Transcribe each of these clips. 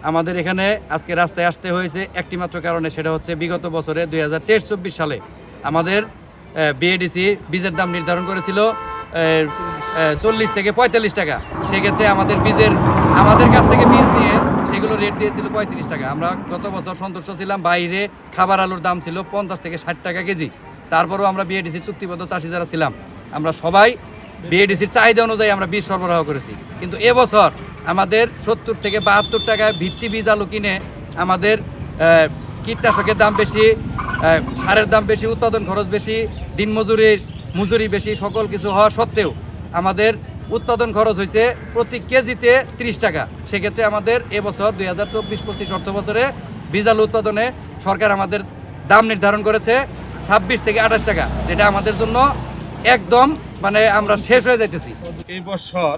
আমাদের এখানে আজকে রাস্তায় আসতে হয়েছে একটি মাত্র কারণে, সেটা হচ্ছে বিগত বছরে 2023-24 সালে আমাদের বিএডিসি বীজের দাম নির্ধারণ করেছিল 40 থেকে 45 টাকা। সেক্ষেত্রে আমাদের কাছ থেকে বীজ নিয়ে সেগুলো রেট দিয়েছিল 35 টাকা। আমরা গত বছর সন্তুষ্ট ছিলাম। বাইরে খাবার আলুর দাম ছিল 50 থেকে 60 টাকা কেজি। তারপরেও আমরা বিএডিসি চুক্তিবদ্ধ চাষি যারা ছিলাম, আমরা সবাই বিএডিসির চাহিদা অনুযায়ী আমরা বীজ সরবরাহ করেছি। কিন্তু এবছর আমাদের 70 থেকে 72 টাকায় ভিত্তি বীজ আলু কিনে আমাদের কীটনাশকের দাম বেশি, সারের দাম বেশি, উৎপাদন খরচ বেশি, মজুরি বেশি, সকল কিছু হওয়া সত্ত্বেও আমাদের উৎপাদন খরচ হয়েছে প্রতি কেজিতে 30 টাকা। সেক্ষেত্রে আমাদের এবছর 2024-25 অর্থ বছরে বীজ আলু উৎপাদনে সরকার আমাদের দাম নির্ধারণ করেছে 26 থেকে 28 টাকা, যেটা আমাদের জন্য একদম আমরা শেষ হয়ে যাইতেছি। এই বছর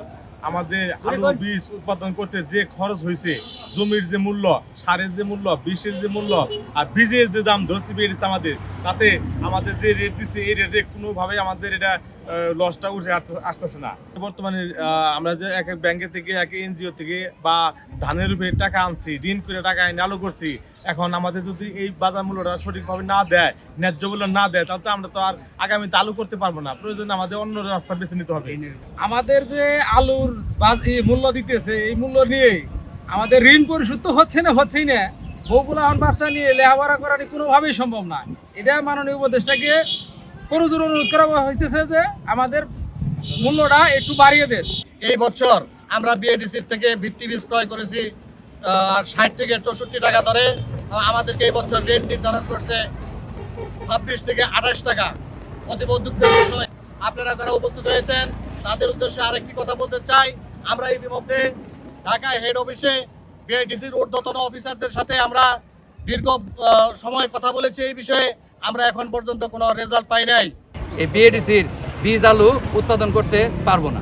আমাদের আলু বীজ উৎপাদন করতে যে খরচ হয়েছে, জমির যে মূল্য, সারের যে মূল্য, বিষের যে মূল্য আর বীজের যে দাম ধরতে পেরেছে আমাদের, তাতে আমাদের যে রেট দিচ্ছে এই রেটে কোনোভাবেই আমাদের এটা লসটা উঠে আসতেছে না। বর্তমানে আমরা যে এক এক ব্যাংকের থেকে, এক এনজিও থেকে বা ধানের উপরে টাকা আনছি, ঋণ করে টাকা এনে আলু করছি, এখন আমাদের যদি এই বাজার মূল্যটা সঠিকভাবে না দেয়, ন্যায্য মূল্য না দেয়, তাহলে তো আমরা তো আর আগামীতে আলু করতে পারবো না। প্রয়োজনে আমাদের অন্য রাস্তা বেছে নিতে হবে। আমাদের যে আলুর মূল্য দিতেছে, এই মূল্য নিয়ে আমাদের ঋণ পরিশোধ তো হচ্ছেই না। বউগুলা বাচ্চা নিয়ে লেখাপড়া করা কোনোভাবেই সম্ভব না। এটা মাননীয় উপদেষ্টাকে প্রচুর অনুরোধ করা হইতেছে যে আমাদের মূল্যটা একটু বাড়িয়ে দেন। এই বছর আমরা বিএডিসির থেকে ভিত্তি বীজ ক্রয় করেছি 60 থেকে 64 টাকা দরে। আমাদেরকে এই বছর রেট নির্ধারণ করছে 26 থেকে 28 টাকা। অতীব দুঃখের বিষয়। আপনারা যারা উপস্থিত হয়েছেন তাদের উদ্দেশ্যে আরেকটি কথা বলতে চাই। আমরা ইতিমধ্যে ঢাকায় হেড অফিসে বিএডিসির ঊর্ধ্বতন অফিসারদের সাথে আমরা দীর্ঘ সময় কথা বলেছি এই বিষয়ে। আমরা এখন পর্যন্ত কোনো রেজাল্ট পাই নাই। এই বিএডিসির বীজ আলু উৎপাদন করতে পারবো না।